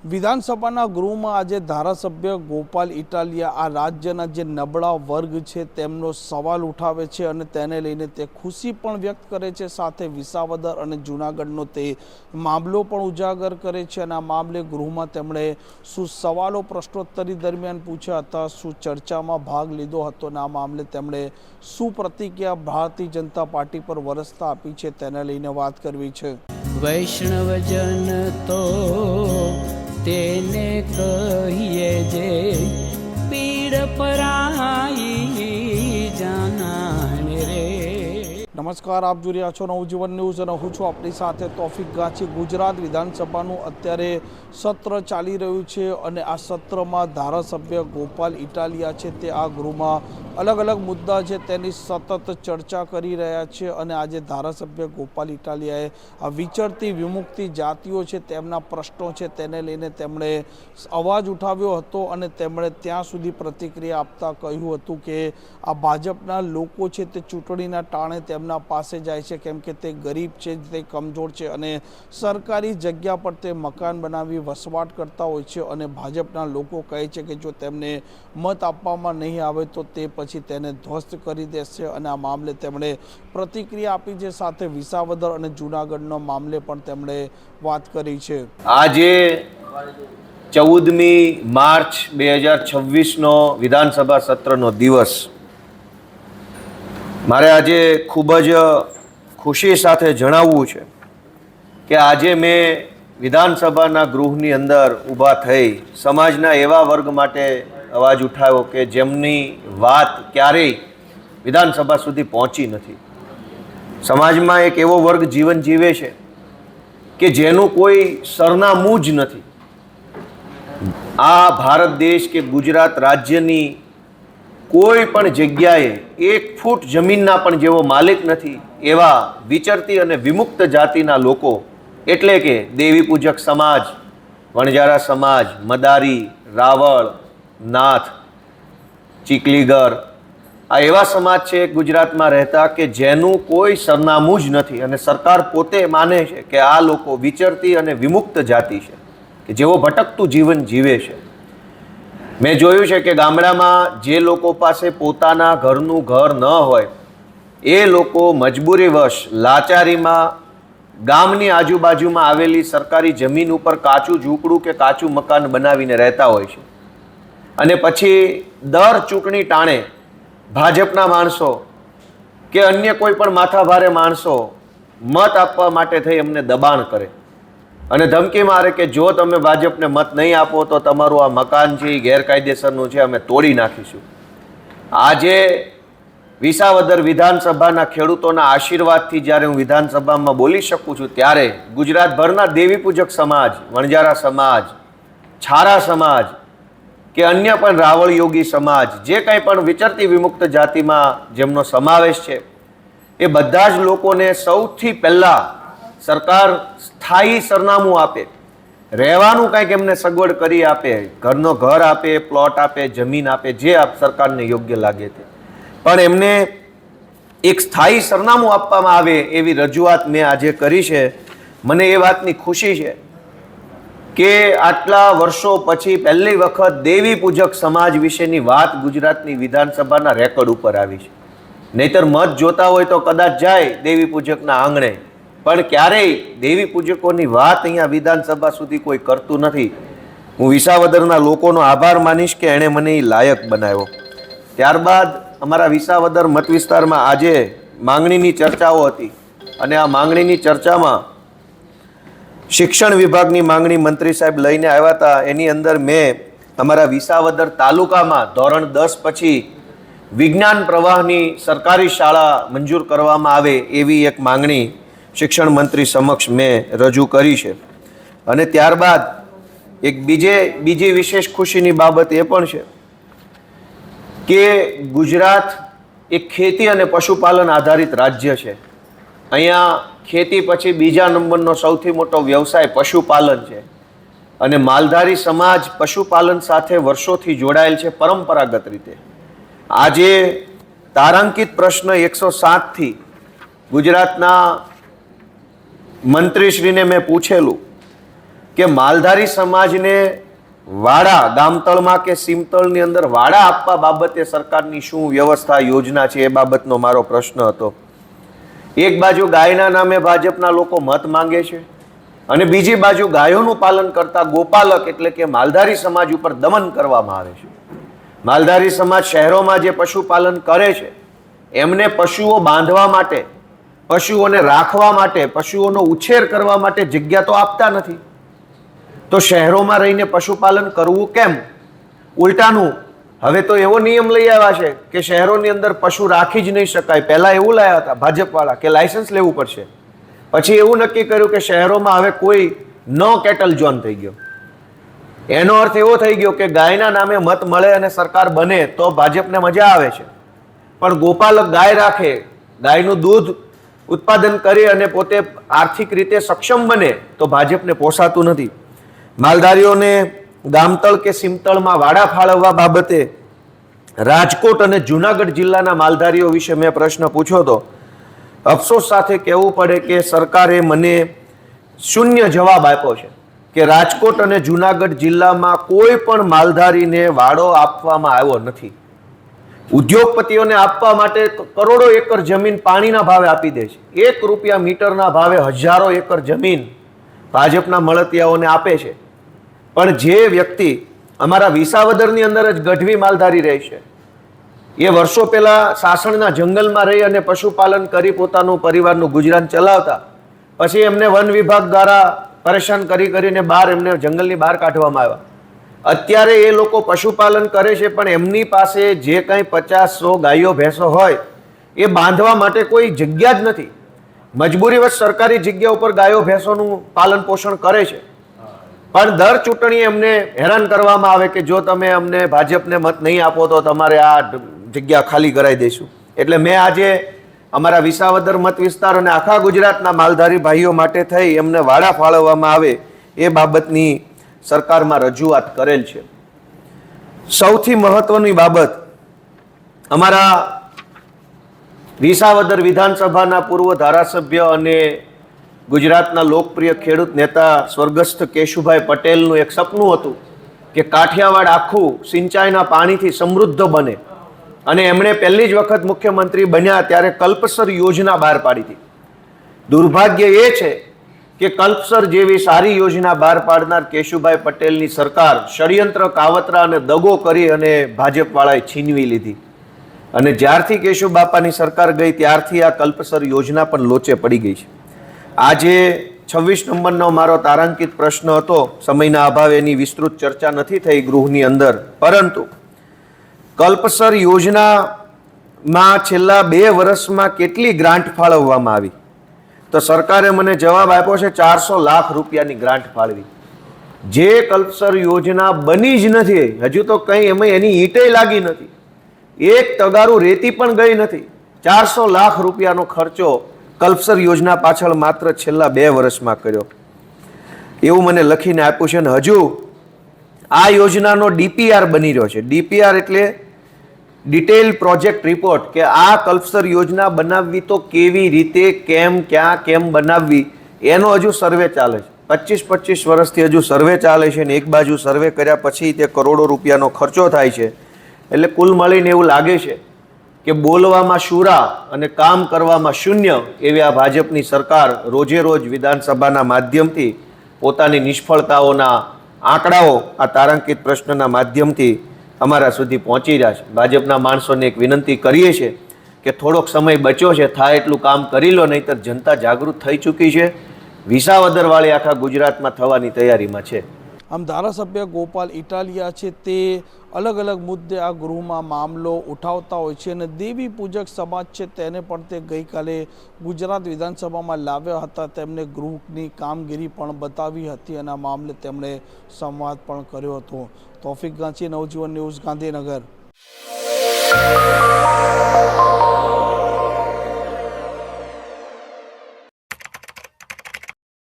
વિધાનસભાના ગૃહમાં આજે ધારાસભ્ય ગોપાલ ઇટાલિયા આ રાજ્યના જે નબળા વર્ગ છે તેમનો સવાલ ઉઠાવે છે અને તેને લઈને તે ખુશી પણ વ્યક્ત કરે છે, સાથે વિસાવદર અને જૂનાગઢનો તે મામલો પણ ઉજાગર કરે છે અને આ મામલે ગૃહમાં તેમણે શું સવાલો પ્રશ્નોત્તરી દરમિયાન પૂછ્યા હતા, શું ચર્ચામાં ભાગ લીધો હતો અને આ મામલે તેમણે શું પ્રતિક્રિયા ભારતીય જનતા પાર્ટી પર વરસતા આપી છે તેને લઈને વાત કરવી છે। વૈષ્ણવજન તો તેને કહીએ જે પીડ પરાઈ જાનાને રે। નમસ્કાર, આપ જોઈ રહ્યા છો નવજીવન ન્યૂઝ અને હું છું આપણી સાથે તોફિક ગાંચી। ગુજરાત વિધાનસભાનું અત્યારે સત્ર ચાલી રહ્યું છે અને આ સત્રમાં ધારાસભ્ય ગોપાલ ઇટાલિયા છે તે આ ગૃહમાં અલગ અલગ મુદ્દા છે તેની સતત ચર્ચા કરી રહ્યા છે અને આજે ધારાસભ્ય ગોપાલ ઇટાલિયાએ આ વિચરતી વિમુક્તિ જાતિઓ છે તેમના પ્રશ્નો છે તેને લઈને તેમણે અવાજ ઉઠાવ્યો હતો અને તેમણે ત્યાં સુધી પ્રતિક્રિયા આપતા કહ્યું હતું કે આ ભાજપના લોકો છે તે ચૂંટણીના ટાણે તેમના પાસે જાય છે કેમ કે તે ગરીબ છે, તે કમજોર છે અને સરકારી જગ્યા પર તે મકાન બનાવી વસવાટ કરતા હોય છે અને ભાજપના લોકો કહે છે કે જો તેમને મત આપવામાં નહીં આવે તો તે પછી તેને ધ્વસ્ત કરી દેશે અને આ મામલે તેમણે પ્રતિક્રિયા આપી છે, સાથે વિસાવદર અને જૂનાગઢનો મામલે પણ તેમણે વાત કરી છે। આજે 14મી માર્ચ 2026નો વિધાનસભા સત્રનો દિવસ। મારે આજે ખૂબ જ ખુશી સાથે જણાવવું છે કે આજે મેં વિધાનસભાના ગૃહની અંદર ઊભા થઈ સમાજના એવા વર્ગ માટે અવાજ ઉઠાવ્યો કે જેમની વાત ક્યારેય વિધાનસભા સુધી પહોંચી નથી। સમાજમાં એક એવો વર્ગ જીવન જીવે છે કે જેનું કોઈ સરનામું જ નથી। આ ભારત દેશ કે ગુજરાત રાજ્યની કોઈ પણ જગ્યાએ 1 ફૂટ જમીનના પણ જેવો માલિક નથી એવા વિચરતી અને વિમુક્ત જાતિના લોકો એટલે કે દેવી પૂજક સમાજ, વણજારા સમાજ, મદારી, રાવળ, નાથ, ચીકલીગર, આ એવા સમાજ છે ગુજરાતમાં રહેતા કે જેનું કોઈ સરનામું જ નથી અને સરકાર પોતે માને છે કે આ લોકો વિચરતી અને વિમુક્ત જાતિ છે કે જેઓ ભટકતું જીવન જીવે છે। મેં જોયું છે કે ગામડામાં જે લોકો પાસે પોતાના ઘરનું ઘર ન હોય એ લોકો મજબૂરીવશ લાચારીમાં ગામની આજુબાજુમાં આવેલી સરકારી જમીન ઉપર કાચું ઝૂંપડું કે કાચું મકાન બનાવીને રહેતા હોય છે અને પછી દર ચૂંટણી ટાણે ભાજપના માણસો કે અન્ય કોઈ પણ માથાભારે માણસો મત આપવા માટે થઈ એમને દબાણ કરે અને ધમકી મારે કે જો તમે ભાજપને મત નહીં આપો તો તમારું આ મકાન છે એ ગેરકાયદેસરનું છે, અમે તોડી નાખીશું। આજે વિસાવદર વિધાનસભાના ખેડૂતોના આશીર્વાદથી જ્યારે હું વિધાનસભામાં બોલી શકું છું ત્યારે ગુજરાતભરના દેવી પૂજક સમાજ, વણજારા સમાજ, છારા સમાજ કે અન્ય પણ રાવળ યોગી સમાજ, જે કંઈ પણ વિચરતી વિમુક્ત જાતિમાં જેમનો સમાવેશ છે એ બધા જ લોકોને સૌથી પહેલાં સરકાર સ્થાયી સરનામું આપે, રહેવાનું કંઈક એમને સગવડ કરી આપે, ઘરનો ઘર આપે, પ્લોટ આપે, જમીન આપે, જે સરકારને યોગ્ય લાગે તે, પણ એમને એક સ્થાયી સરનામું આપવામાં આવે એવી રજૂઆત મેં આજે કરી છે। મને એ વાતની ખુશી છે કે આટલા વર્ષો પછી પહેલી વખત દેવી પૂજક સમાજ વિશેની વાત ગુજરાતની વિધાનસભાના રેકોર્ડ ઉપર આવી છે। નહીતર મત જોતા હોય તો કદાચ જાય દેવી પૂજકના આંગણે, પણ ક્યારેય દેવી પૂજકોની વાત અહીંયા વિધાનસભા સુધી કોઈ કરતું નથી। હું વિસાવદરના લોકોનો આભાર માનીશ કે એણે મને એ લાયક બનાવ્યો। ત્યારબાદ અમારા વિસાવદર મત વિસ્તારમાં આજે માંગણીની ચર્ચાઓ હતી અને આ માંગણીની ચર્ચામાં શિક્ષણ વિભાગની માંગણી મંત્રી સાહેબ લઈને આવ્યા હતા। એની અંદર મેં અમારા વિસાવદર તાલુકામાં ધોરણ 10 પછી વિજ્ઞાન પ્રવાહની સરકારી શાળા મંજૂર કરવામાં આવે એવી એક માંગણી શિક્ષણ મંત્રી સમક્ષ મેં રજૂ કરી છે। અને ત્યારબાદ એક બીજી વિશેષ ખુશીની બાબત એ પણ છે કે ગુજરાત એક ખેતી અને પશુપાલન આધારિત રાજ્ય છે। અહીંયા ખેતી પછી બીજા નંબરનો સૌથી મોટો વ્યવસાય પશુપાલન છે અને માલધારી સમાજ પશુપાલન સાથે વર્ષોથી જોડાયેલ છે પરંપરાગત રીતે। આજે તારાંકિત પ્રશ્ન 107થી ગુજરાતના મંત્રીશ્રીને મેં પૂછેલું કે માલધારી સમાજને વાડા ગામતળમાં કે સીમતળની અંદર વાડા આપવા બાબતે સરકારની શું વ્યવસ્થા યોજના છે એ બાબતનો મારો પ્રશ્ન હતો. એક બાજુ ગાયના નામે ભાજપના લોકો મત માંગે છે અને બીજી બાજુ ગાયોનું પાલન કરતા ગોપાલક એટલે કે માલધારી સમાજ ઉપર દમન કરવામાં આવે છે. માલધારી સમાજ શહેરોમાં જે પશુપાલન કરે છે એમને પશુઓ બાંધવા માટે, પશુઓને રાખવા માટે, પશુઓનો ઉછેર કરવા માટે જગ્યા તો આપતા નથી. તો શહેરોમાં રહીને પશુપાલન કરવું કેમ? ઉલટાનું હવે તો એવો નિયમ લઈ આવ્યા છે કે શહેરોની અંદર પશુ રાખી જ નહીં શકાય. પહેલા એવું લાવ્યા હતા ભાજપવાળા કે લાયસન્સ લેવું પડશે. પછી એવું નક્કી કર્યું કે શહેરોમાં હવે કોઈ નો કેટલ ઝોન થઈ ગયો. એનો અર્થ એવો થઈ ગયો કે ગાયના નામે મત મળે અને સરકાર બને તો ભાજપને મજા આવે છે, પણ ગોપાલક ગાય રાખે, ગાયનું દૂધ ઉત્પાદન કરે અને પોતે આર્થિક રીતે સક્ષમ બને તો ભાજપને પોસાતું નથી. માલધારીઓને ગામતળ કે સીમતળમાં વાડા ફાળવવા બાબતે રાજકોટ અને જુનાગઢ જિલ્લાના માલધારીઓ વિશે મેં પ્રશ્ન પૂછ્યો હતો. અફસોસ સાથે કહેવું પડે કે સરકારે મને શૂન્ય જવાબ આપ્યો છે કે રાજકોટ અને જુનાગઢ જિલ્લામાં કોઈ પણ માલધારીને વાડો આપવામાં આવ્યો નથી. ઉદ્યોગપતિઓને આપવા માટે કરોડો એકર જમીન પાણીના ભાવે આપી દે છે. 1 રૂપિયા મીટરના ભાવે હજારો એકર જમીન ભાજપના મળતિયાઓને આપે છે. પણ જે વ્યક્તિ અમારા વિસાવદરની અંદર જ ગઢવી માલધારી રહે છે, એ વર્ષો પહેલા સાસણના જંગલમાં રહી અને પશુપાલન કરી પોતાનું પરિવારનું ગુજરાન ચલાવતા, પછી એમને વન વિભાગ દ્વારા પરેશાન કરીને બહાર એમને જંગલની બહાર કાઢવામાં આવ્યા. અત્યારે એ લોકો પશુપાલન કરે છે પણ એમની પાસે જે કંઈ 50-100 ગાયો ભેંસો હોય એ બાંધવા માટે કોઈ જગ્યા જ નથી. મજબૂરીવશ સરકારી જગ્યા ઉપર ગાયો ભેંસોનું પાલન પોષણ કરે છે, પણ દર ચૂંટણીએ એમને હેરાન કરવામાં આવે કે જો તમે અમને ભાજપને મત નહીં આપો તો તમારે આ જગ્યા ખાલી કરાવી દઈશું. એટલે મેં આજે અમારા વિસાવદર મત વિસ્તાર અને આખા ગુજરાતના માલધારી ભાઈઓ માટે થઈ એમને વાડા ફાળવવામાં આવે એ બાબતની સરકારમાં રજૂઆત કરેલ છે. સૌથી મહત્વની બાબત, અમારા વિસાવદર વિધાનસભાના પૂર્વ ધારાસભ્ય અને ગુજરાતના લોકપ્રિય ખેડૂત નેતા સ્વર્ગસ્થ કેશુભાઈ પટેલનું એક સપનું હતું કે કાઠિયાવાડ આખું સિંચાઈના પાણીથી સમૃદ્ધ બને, અને એમણે પહેલી જ વખત મુખ્યમંત્રી બન્યા ત્યારે કલ્પસર યોજના બહાર પાડી હતી. દુર્ભાગ્ય એ છે કે કલ્પસર જેવી સારી યોજના બહાર પાડનાર કેશુભાઈ પટેલની સરકાર ષડયંત્ર, કાવતરા અને દગો કરી અને ભાજપવાળાએ છીનવી લીધી. અને જ્યારથી કેશુ બાપાની સરકાર ગઈ ત્યારથી આ કલ્પસર યોજના પણ લોચે પડી ગઈ છે. આજે 26 નંબરનો મારો તારાંકિત પ્રશ્ન હતો. સમયના અભાવે એની વિસ્તૃત ચર્ચા નથી થઈ ગૃહની અંદર, પરંતુ કલ્પસર યોજનામાં છેલ્લા 2 વર્ષમાં કેટલી ગ્રાન્ટ ફાળવવામાં આવી? તો સરકારે મને જવાબ આપ્યો છે 400 લાખ રૂપિયાની ગ્રાન્ટ ફાળવી. જે કલ્પસર યોજના બની જ નથી, હજુ તો કંઈ એમાં એની ઈંટે લાગી નથી, 1 તગારું રેતી પણ ગઈ નથી. 400 લાખ રૂપિયાનો ખર્ચો કલ્પસર યોજના પાછળ માત્ર છેલ્લા 2 વર્ષમાં કર્યો એવું મને લખીને આપ્યું છે. અને હજુ આ યોજનાનો ડીપીઆર બની રહ્યો છે. ડીપીઆર એટલે ડિટેલ પ્રોજેક્ટ રિપોર્ટ, કે આ કલ્પસર યોજના બનાવવી તો કેવી રીતે, કેમ, ક્યાં, કેમ બનાવવી, એનો હજુ સર્વે ચાલે છે. 25 વર્ષથી હજુ સર્વે ચાલે છે ને એક બાજુ સર્વે કર્યા પછી તે કરોડો રૂપિયાનો ખર્ચો થાય છે. એટલે કુલ મળીને એવું લાગે છે કે બોલવામાં શુરા અને કામ કરવામાં શૂન્ય એવી આ ભાજપની સરકાર રોજે રોજ વિધાનસભાના માધ્યમથી પોતાની નિષ્ફળતાઓના આંકડાઓ આ તારાંકિત પ્રશ્નના માધ્યમથી અમારા સુધી પહોંચી રહ્યા છે. ભાજપના માણસોને એક વિનંતી કરીએ છીએ કે થોડોક સમય બચ્યો છે, થાય એટલું કામ કરી લો, નહીંતર જનતા જાગૃત થઈ ચૂકી છે. વિસાવદરવાળી આખા ગુજરાતમાં થવાની તૈયારીમાં છે. આમ ધારાસભ્ય ગોપાલ ઇટાલિયા છે તે અલગ અલગ મુદ્દે આ ગૃહમાં મામલો ઉઠાવતા હોય છે, અને દેવી પૂજક સમાજ છે તેને પણ તે ગઈકાલે ગુજરાત વિધાનસભામાં લાવ્યા હતા. તેમને ગૃહની કામગીરી પણ બતાવી હતી અને આ મામલે તેમણે સંવાદ પણ કર્યો હતો. તોફિક ગાંચી, નવજીવન ન્યૂઝ, ગાંધીનગર.